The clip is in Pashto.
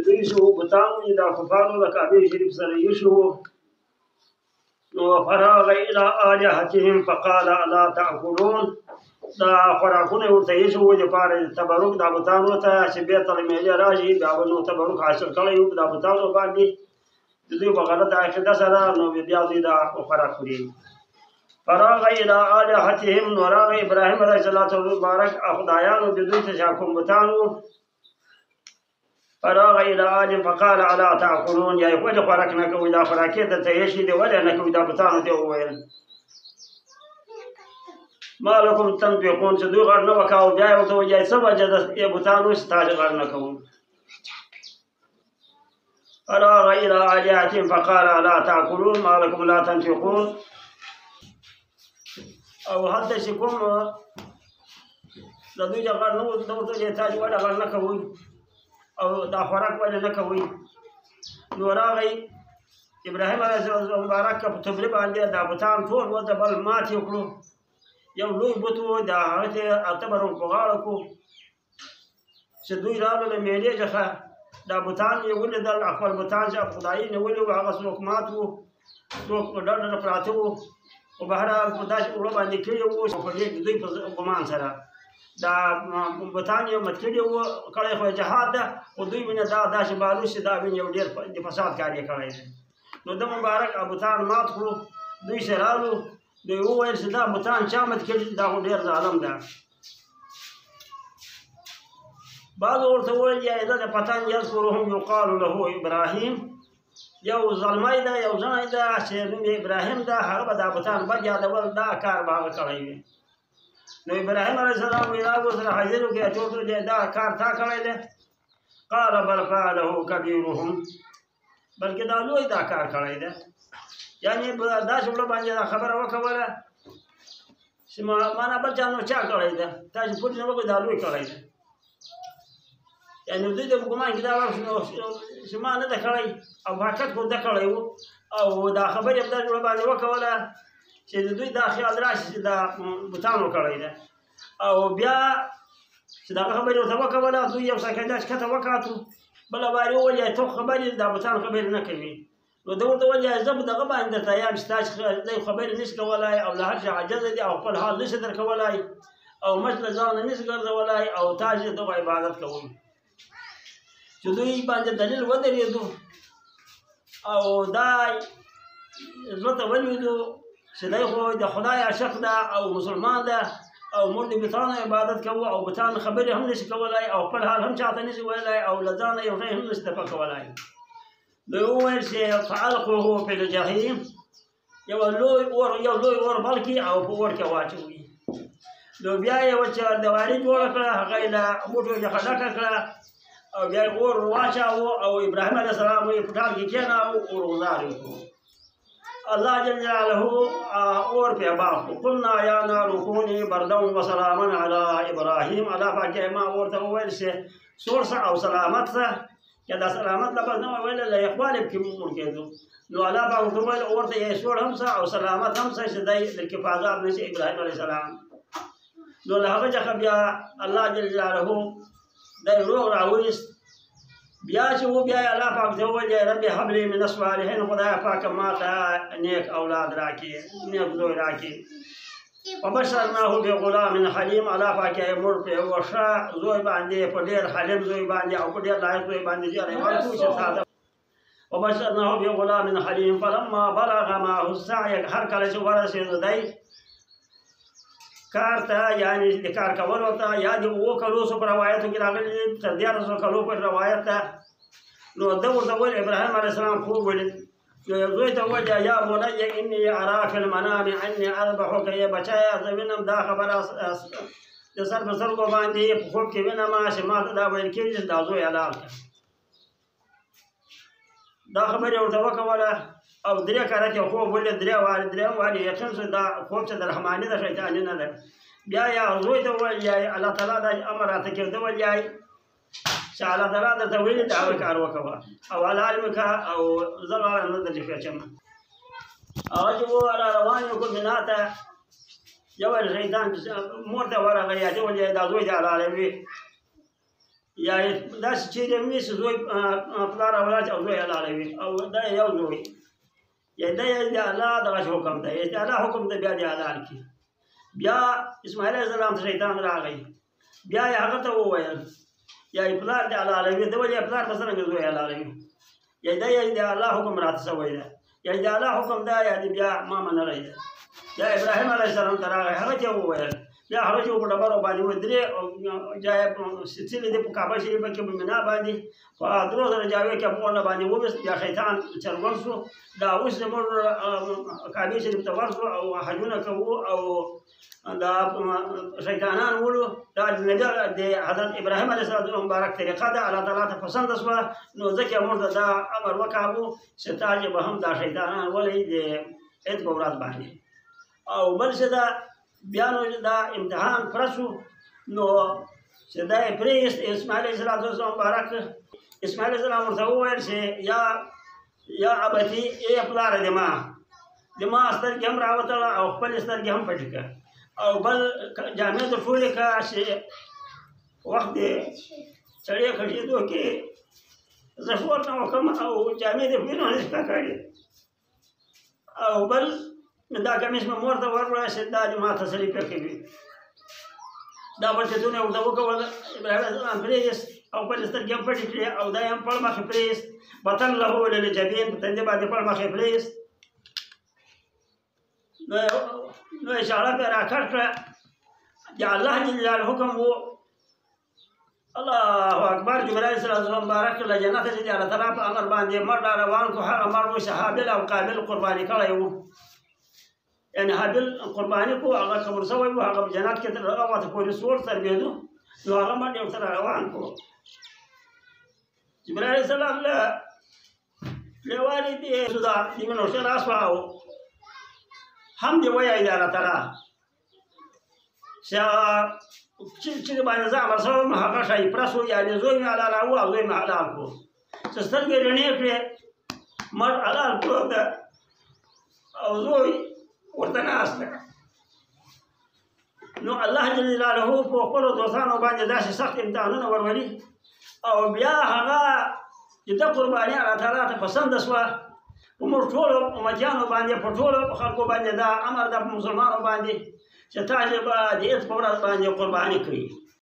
دوی بتانو د کفارو د کعبې شریف سره یشو نو فراغ الى آلهتهم فقال الا تاكلون دا خوراکونه ورته یشو د پاره تبرک د بتانو ته چې بیت المال راځي دا نو تبرک حاصل کړی یو د بتانو باندې د دوی په غلطه عقیده سره نو بیا دوی دا خوراک خوري فراغ الى آلهتهم نو راغ ابراهیم علیه السلام مبارک خدایانو د دوی ته کوم بتانو فراغ الى آل فقال الا تاكلون یا ولې خوراک نه کوي دا خوراکې دلته یشي دی ولې نه کوي دا بتانو ته وویل ما لكم تنطقون چې دوی غږ نه وکاو بیا یې ورته وویل څه وجه ده ای بتانو چې تاسې غږ نه کوو فراغ الى آلهتهم فقال الا تاكلون ما لكم لا تنطقون او هلته چې کوم د دوی د غږ نه ورته وویل تاسې ولې غږ نه کوئ او دا خوراک ولې نه کوي نو راغی ابراهیم علیه السلام مبارک په تبلیغ باندې دا بتان ټول ورته بل ماتې کړو یو لوی بت و د هغه ته اعتبر په غاړه کړو چې دوی راغلل له میلې څخه دا بتان یې ولیدل خپل بتان چې خدایي نیولي وو هغه څوک مات وو څوک په ډډه پراته وو خو بهرحال په داسې اوړه باندې کړي وو په دې دوی په ګمان سره دا بتان یو مت کړي وو کړی خو جهاد ده خو دوی وینه دا داسې بالو چې دا وینه یو ډېر د فساد کار یې کړی دی نو د مبارک بتان مات کړو دوی چې راغلو دوی وویل چې دا بتان چا مت کړي دا خو ډېر ظالم ده بعضو ورته وویل یا د پتان یذکرهم یقال له ابراهیم یو ظلمی ده یو ځای ده چې نوم یې ابراهیم ده هغه به دا بتان بد یادول دا کار به هغه کړی وي نو ابراهیم علیه السلام وی راغلو سره حاضر وکړي چې ورته ویل دا کار تا کړی دی قال بل فعله کبیرهم بلکې دا لوی دا کار کړی دی یعنې داسې وړه باندې دا خبره وکوله چې مانا بل چا نو چا کړی دی تاسې پوښتنه وکړئ دا لوی کړی دی یعنې دوی د ګمان کې دا چې ما نه ده کړی او حقیقت خو ده کړی و او دا خبرې هم داسې وړه باندې وکوله چې د دوی دا خیال راشي چې دا بتانو کړی ده او بیا چې دغه خبرې ورته وکوله دوی یو سکند ښکته وکاتو بله وارې وویل ته خبرې دا بتان خبرې نه کوي نو ده ورته وویل زه به دغه باندې درته یم چې تاسې دی خبرې نشي کولی او له هر شي عاجزه دي او خپل حال نشي درکولی او مچ له ځانه نشي ګرځولی او تاسې دغه عبادت کوئ چې دوی باندې دلیل ودرېدو او دا زړه ته ولوېدو چې دی خو د خدای عاشق ده او مسلمان ده او موږ د بتانو عبادت کوو او بتان خبرې هم نشي کولی او خپل حال هم چاته نشي ویلی او له ځانه یو شی هم نشي دفع کولی دوی وویل چې فالقوه فی الجحیم یو لوی اور بل کړي او په اور کې واچوي نو بیا یې وچاردواري جوړه کړه هغه یې له بوټو څخه ډکه کړه او بیا یې اور واچاوه او ابراهیم علیه السلام یې په ټال کې کېناوه اور وزار یې کړو الله جل جلاله اور پہ باپ قلنا یا نار کونی بردا وسلاما علی ابراهیم الله پاک ما ورته وویل چې سور سه او سلامت سه که دا سلامت لفظ نه ویل له اخوال کې مور کېدو نو الله پاک ورته وویل ورته یې سور هم سه او سلامت هم سه چې دی د حفاظت نشي ابراهیم علیه السلام نو له هغه څخه بیا الله جل جلاله دی روغ راویست بیا چې و بیا الله پاک ته وویل رب هب لي من الصالحین خدای پاک ما ته نیک اولاد راکړي نیک زوی راکړي وبشرناه بغلام حلیم الله پاک یې مور په وښه زوی باندې په ډېر حلیم زوی باندې او په ډېر لایق زوی باندې یې ورکړو چې ساده وبشرناه بغلام حلیم فلما بلغ معه السعي هر کله چې ورسېد دی کار ته یعنی د کار کولو ته یا د 7 کلو په روایتو کې راغلي تر 14 کلو په روایت ته نو ده ورته وویل ابراهیم علیه السلام خوب ولید نو یو زوی ته وویل یا بنی اني ارى في المنام عني اذبحك یا بچایه زه وینم دا خبره د سر په سترګو باندې په خوب کې وینم چې ما ته دا ویل کېږي چې دا زوی حلال کړه دا خبرې ورته وکوله او 3 کاله کې خوب ولید 3 وارې یقین شو دا خوب چې د رحماني د شیطاني نه ده بیا یا زوی ته وویل یا الله تعالی دا امر راته کړی ویل یا چې الله تعالی درته ویلي دا هغه کار وکوه او حلال مې کړه او زه غواړم نه درته پېچم هغه چې و روان یو کوم بنا ته یو شیطان مور ته ورغی یا چې ویل دا زوی دې حلالوي یا داسې چیرې هم وي چې زوی پلار اولاد او زوی حلالوي او دا یو زوی یا دا د الله دغه حکم دی د الله حکم دی بیا د حلال کړي بیا اسماعیل علیه السلام ته شیطان راغی بیا یې هغه ته وویل یا یې پلار د حلالوي د ولې پلار به څرنګه زوی حلالوي یا دا یې د الله حکم راته شوی دی یا د الله حکم دا یا بیا ما منلی دی یا ابراهیم علیه السلام ته راغی هغه ته وویل بیا هغه چې په ډبرو باندې ودرې او ستلې دی په کعبه شریفه کې په مینا باندې په درو زره جاوې کې په باندې وویست بیا شیطان څرګند شو دا اوس زموږ کعبې شریف ته ورسو او حجونه کوو او دا شیطانان ولو دا د حضرت ابراهیم علیه السلام مبارک طریقه ده الله تعالی ته پسند شوه نو ځکه موږ ته دا امر وکړو چې تاسې به هم دا شیطانان ولئ د عید په ورځ باندې او بل څه ده بیا نو دا امتحان پرسو نو چې دا یې پرېست اسماعیل علیه السلام مبارک اسماعیل علیه السلام ورته وویل چې یا ابتي ای پلاره د ما سترګې هم راوتله او خپلې سترګې هم پټې کړه او بل جامې ته ټولې کړه چې وخت د سړی خټېدو کې زه ښه ورته وکړم او جامې دې پرې نه شته کړې او بل دا کمیس مې مور ته ورکړه چې دا دې ما تسلي پرې کوي دا بل شیطونه ورته وکول ابراهیم علیه السلام پرېیست او خپلې سترګې هم پټې کړې او دا یې هم پړ مخې پرېیست وطن له للجبین په تندي باندې پړ مخې پرېیست نو یې شاړه پرې راکټ کړه د الله جل جلاله حکم و الله اکبر جبرائیل علیه السلام مبارک له جنت چې د الله تعالی په امر باندې مړ را روان کړو هغه مړ و چې حابل او قابل قرباني کړی و یعنې حابل قرباني کو هغه قبر شوی و هغه په جنت کې تر هغه وخته پورې سوړ سربېدو نو هغه مړ یې ورسره روان کړو جبرائیل علیه السلام له والدې سودا دې نو ښه راسواو هم دې وایي د الله تعالی چې باندې زه امر شوی یم هغه شی پرس و یعنې زوی مې حلاله و او زوی مې حلال کړو چې سترګې رڼې کړې مړ حلال کړو او زوی ورته ناست ده نو الله جل جلاله په خپلو دوستانو باندې داسې سخت امتحانونه ورولي او بیا هغه چې دا قرباني الله تعالی ته پسنده شوه په موږ ټولو امتیانو باندې په ټولو خلکو باندې دا امر ده په مسلمانو باندې چې تاسې به د عید په ورځ باندې قرباني کوي